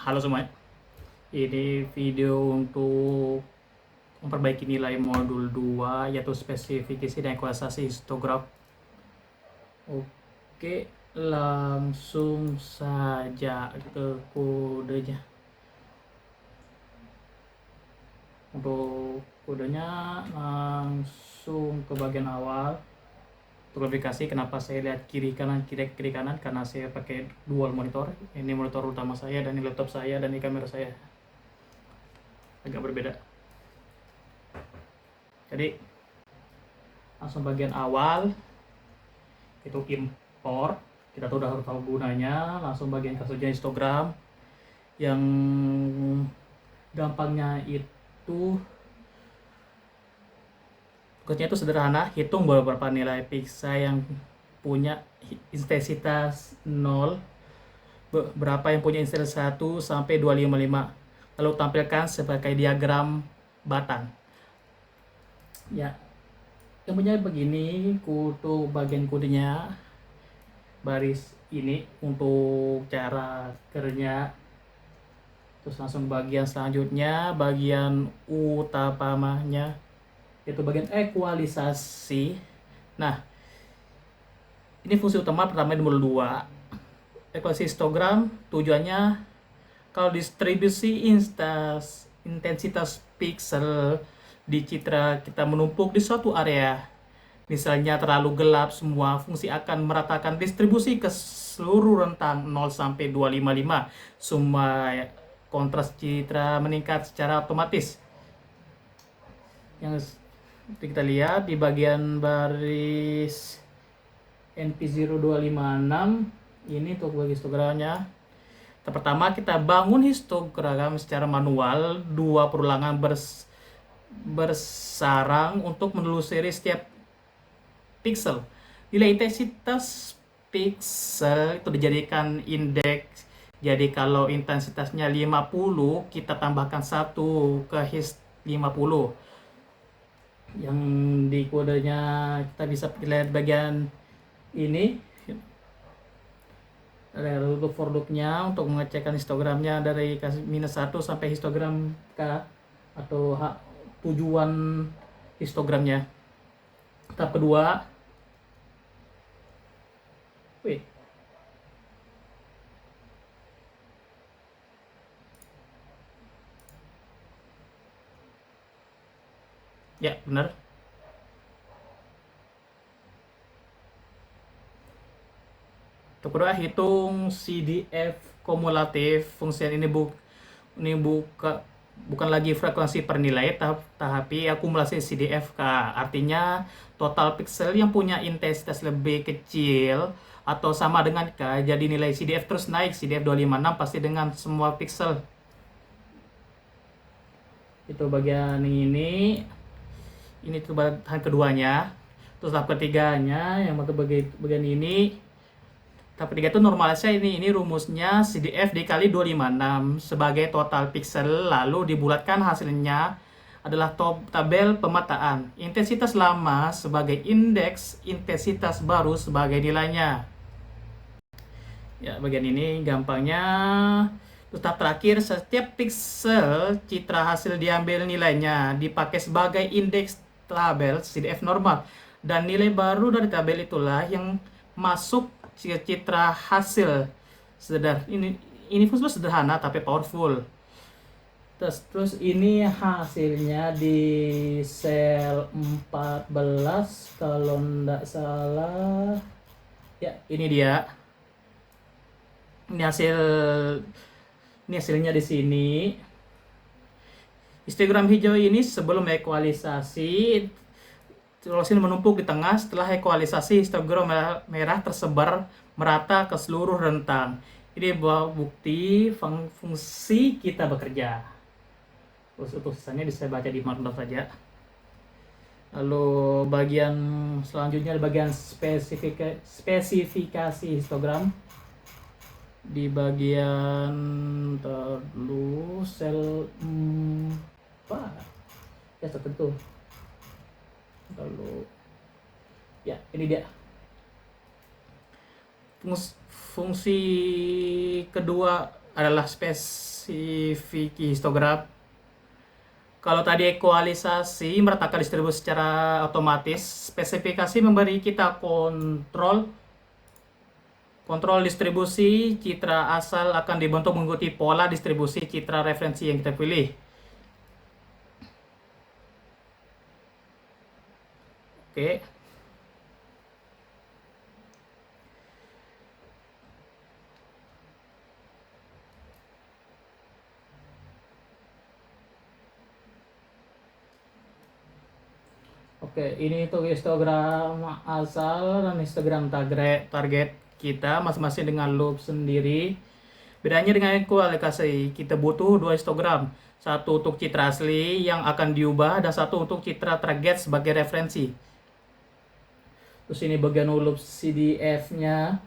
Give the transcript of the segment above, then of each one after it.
Halo semuanya, ini video untuk memperbaiki nilai modul 2 yaitu spesifikasi dan ekualisasi histograf. Oke, langsung saja ke kodenya. Untuk kodenya langsung ke bagian awal. Untuk aplikasi, kenapa saya lihat kiri kanan karena saya pakai dual monitor. Ini monitor utama saya dan ini laptop saya dan ini kamera saya agak berbeda. Jadi langsung bagian awal itu import, kita tuh udah harus tahu gunanya. Langsung bagian kasusnya histogram, yang gampangnya itu tugasnya itu sederhana, hitung beberapa nilai pixel yang punya intensitas 0, berapa yang punya intensitas 1 sampai 255, lalu tampilkan sebagai diagram batang. Ya, yang punya begini, untuk bagian kodenya baris ini untuk cara kerja. Terus langsung bagian selanjutnya, bagian utamanya itu bagian ekualisasi. Nah, ini fungsi utama pertama di modul 2. Ekualisasi histogram tujuannya kalau distribusi intensitas pixel di citra kita menumpuk di suatu area, misalnya terlalu gelap, semua fungsi akan meratakan distribusi ke seluruh rentang 0 sampai 255. Semua kontras citra meningkat secara otomatis. Yang kita lihat di bagian baris NP0256 ini untuk bagi histogramnya. Pertama, kita bangun histogram secara manual, 2 perulangan bersarang untuk menelusuri setiap pixel. Nilai intensitas pixel itu dijadikan indeks. Jadi kalau intensitasnya 50, kita tambahkan 1 ke hist 50. Yang di kodenya kita bisa lihat bagian ini. Ada untuk for loop-nya untuk mengecekkan histogramnya dari -1 sampai histogram K atau tujuan histogramnya. Tahap kedua, ya benar. Untuk kedua, hitung CDF kumulatif. Fungsi ini bukan lagi frekuensi per nilai, tapi akumulasi CDF K. Artinya total pixel yang punya intensitas lebih kecil atau sama dengan K, jadi nilai CDF terus naik. CDF 256 pasti dengan semua pixel. Itu bagian ini tuh bagian keduanya. Terus tahap ketiganya yang bagian ini. Tahap ketiga itu normalisasi. Ini rumusnya CDF dikali 256 sebagai total pixel, lalu dibulatkan hasilnya adalah tabel pemetaan. Intensitas lama sebagai indeks, intensitas baru sebagai nilainya. Ya, bagian ini gampangnya. Terus tahap terakhir, setiap pixel citra hasil diambil nilainya, dipakai sebagai indeks tabel CDF normal. Dan nilai baru dari tabel itulah yang masuk citra hasil. Ini fungsi sederhana tapi powerful. Terus ini hasilnya di sel 14 kalau enggak salah. Ya, ini dia. Ini hasilnya di sini. Histogram hijau ini sebelum ekualisasi, rosin menumpuk di tengah. Setelah ekualisasi, histogram merah tersebar merata ke seluruh rentang. Ini bukti fungsi kita bekerja. Terus untuk sisanya bisa baca di Markdown saja. Lalu bagian selanjutnya bagian spesifikasi histogram. Di bagian sel 4 ya tertentu. Lalu ya ini dia fungsi kedua adalah spesifik histogram. Kalau tadi ekualisasi meratakan distribusi secara otomatis, spesifikasi memberi kita kontrol distribusi citra asal akan dibentuk mengikuti pola distribusi citra referensi yang kita pilih. Oke. Oke, ini itu histogram asal dan histogram target kita masing-masing dengan loop sendiri. Bedanya dengan ekualisasi, kita butuh dua histogram. Satu untuk citra asli yang akan diubah dan satu untuk citra target sebagai referensi. Terus ini bagian loop CDF-nya.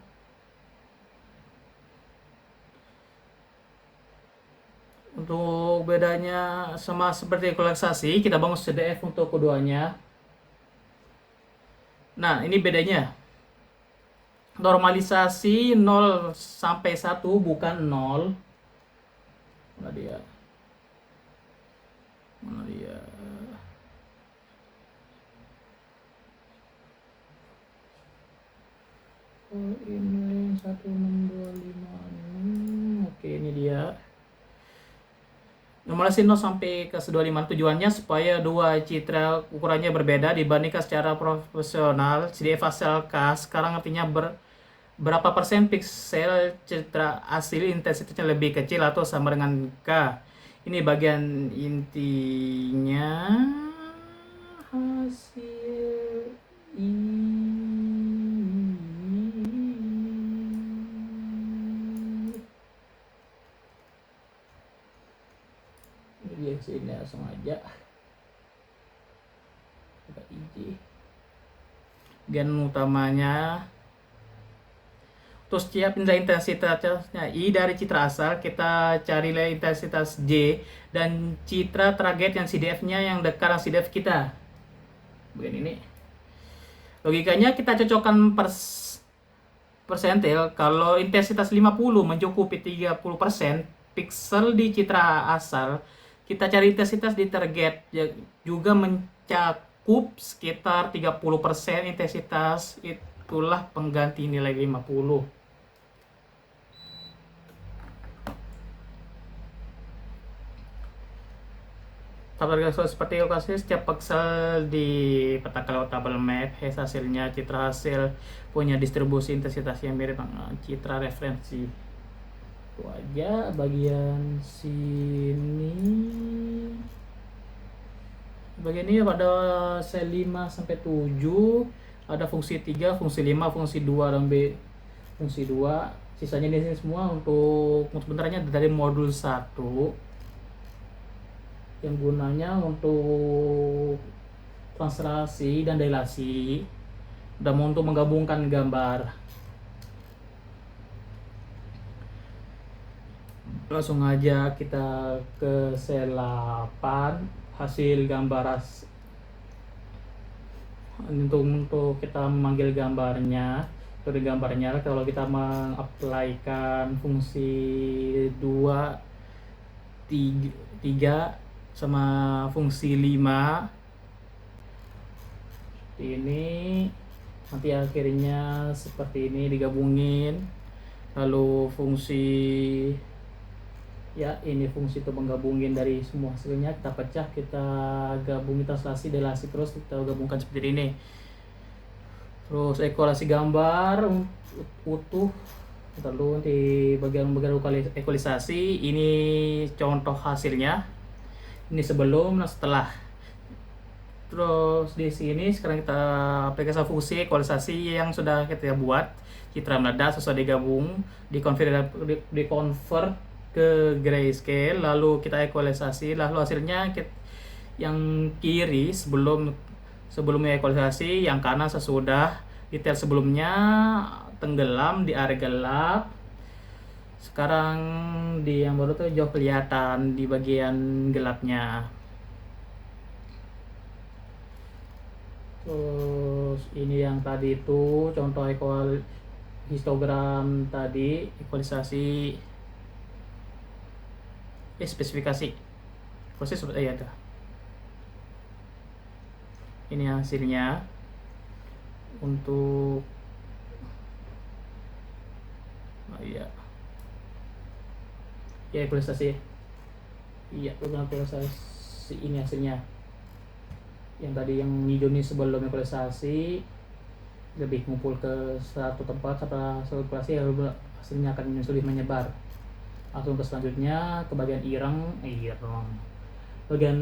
Untuk bedanya sama seperti ekualisasi, kita bangun CDF untuk keduanya. Nah, ini bedanya. Normalisasi 0 sampai 1 bukan 0. Mana dia? Mana dia? Oh, ini 16256. Oke, ini dia. Normalisasi 0 sampai ke 125 tujuannya supaya dua citra ukurannya berbeda dibandingkan secara profesional. CDF asal K sekarang artinya berapa persen piksel citra asli intensitasnya lebih kecil atau sama dengan K. Ini bagian intinya hasil ini. Ini sini langsung aja. Kita iji. Gen utamanya. Terus setiap nilai intensitasnya I dari citra asal, kita cari nilai intensitas J dan citra target yang CDF-nya yang dekat dengan CDF kita. Begini ini. Logikanya kita cocokkan persentil. Kalau intensitas 50 mencukupi 30% piksel di citra asal, kita cari intensitas di target juga mencakup sekitar 30% intensitas, itulah pengganti nilai 50. Tabel seperti lokasi setiap pixel di peta kalau tabel map hasilnya citra hasil punya distribusi intensitas yang mirip dengan citra referensi. Itu aja bagian sini. Bagian ini pada sel 5 sampai 7 ada fungsi 3, fungsi 5, fungsi 2 dan B fungsi 2. Sisanya di sini semua untuk sebenarnya dari modul 1 yang gunanya untuk translasi dan dilasi dan untuk menggabungkan gambar. Langsung aja kita ke sel 8 hasil gambar untuk kita memanggil gambarnya. Dari gambarnya kalau kita mengaplikan fungsi 2 3 sama fungsi 5 ini nanti akhirnya seperti ini digabungin. Lalu fungsi ya ini fungsi untuk menggabungin dari semua hasilnya, kita pecah, kita gabungin translasi delasi terus kita gabungkan seperti ini. Terus ekualisasi gambar utuh. Lalu di bagian ekualisasi ini contoh hasilnya. Ini sebelum dan setelah. Terus di sini sekarang kita aplikasi fungsi ekualisasi yang sudah kita buat. Citra meledak sesuai digabung, dikonvert ke grayscale, lalu kita ekualisasi, lalu hasilnya yang kiri sebelumnya ekualisasi, yang kanan sesudah. Detail sebelumnya tenggelam di area gelap. Sekarang di yang baru tuh jauh kelihatan di bagian gelapnya. Terus ini yang tadi itu contoh histogram tadi ekualisasi. spesifikasi proses ya ada. Ini hasilnya untuk iya ya evaluasi. Iya, program evaluasi ini hasilnya. Yang tadi yang hijau ini sebelum evaluasi lebih ngumpul ke satu tempat, setelah evaluasi hasilnya akan sulit menyebar. Langsung ke selanjutnya ke bagian bagian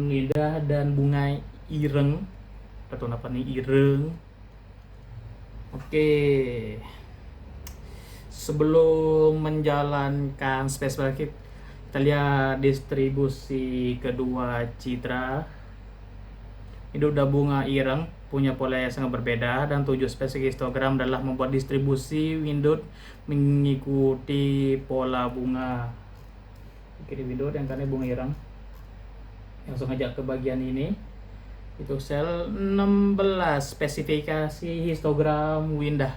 lidah dan bunga ireng. Betul apa nih ireng? Oke. Sebelum menjalankan spesifikasi, kita lihat distribusi kedua citra. Ini udah bunga ireng, punya pola yang sangat berbeda, dan tujuh spesifikasi histogram adalah membuat distribusi window mengikuti pola bunga. Kiri window yang karena bunga ireng. Langsung aja ke bagian ini. Itu sel 16 spesifikasi histogram window.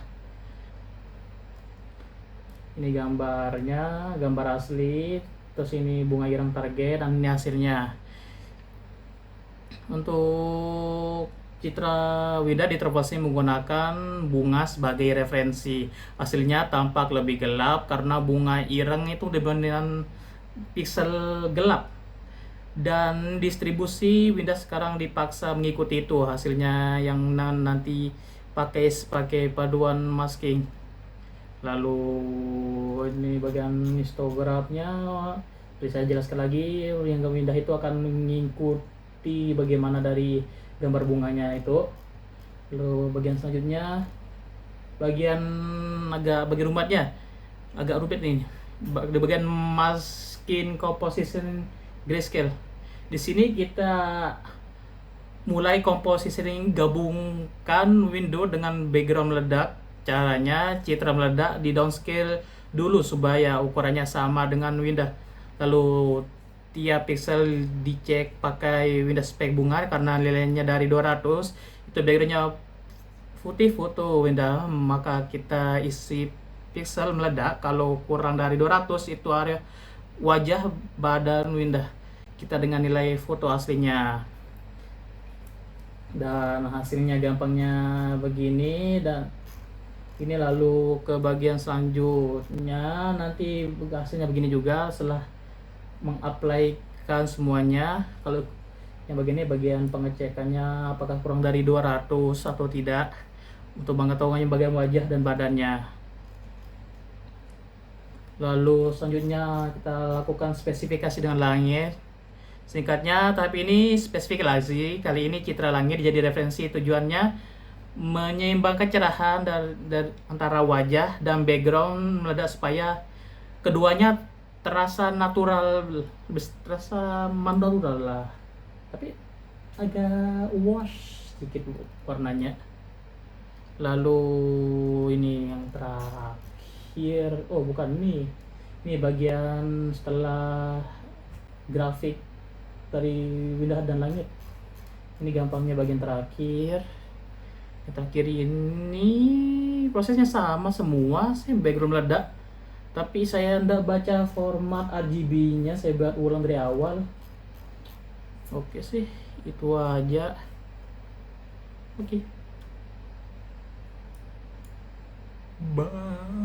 Ini gambarnya, gambar asli, terus ini bunga ireng target, dan ini hasilnya. Untuk citra window diterapkan menggunakan bunga sebagai referensi. Hasilnya tampak lebih gelap karena bunga ireng itu dibandingkan pixel gelap. Dan distribusi Windows sekarang dipaksa mengikuti itu. Hasilnya yang nanti pakai paduan masking. Lalu ini bagian histogramnya bisa saya jelaskan lagi. Yang Windows itu akan mengikuti bagaimana dari gambar bunganya itu. Lalu bagian selanjutnya bagian rumputnya agak rumit nih. Di bagian masking composition grayscale. Di sini kita mulai compositioning, gabungkan window dengan background meledak. Caranya citra meledak di downscale dulu supaya ukurannya sama dengan window. Lalu tiap pixel dicek pakai window spek bunga karena nilainya dari 200. Itu backgroundnya putih foto window, maka kita isi pixel meledak. Kalau kurang dari 200 itu area wajah badan window kita dengan nilai foto aslinya. Dan hasilnya gampangnya begini. Dan ini lalu ke bagian selanjutnya, nanti hasilnya begini juga setelah mengaplikan semuanya. Kalau yang begini bagian pengecekannya apakah kurang dari 200 atau tidak, untuk mengetahui bagian wajah dan badannya. Lalu selanjutnya kita lakukan spesifikasi dengan langit. Singkatnya, tahap ini spesifikasi. Kali ini citra langit jadi referensi. Tujuannya menyeimbangkan kecerahan dari antara wajah dan background meledak supaya keduanya terasa natural, terasa natural lah. Tapi agak wash sedikit warnanya. Lalu ini yang terakhir. Oh, bukan ini. Ini bagian setelah grafik dari window dan langit. Ini gampangnya bagian terakhir. Yang terakhir ini prosesnya sama semua. Saya background meledak, tapi saya tidak baca format RGB-nya. Saya buat ulang dari awal. Oke sih, itu aja. Oke. Bye.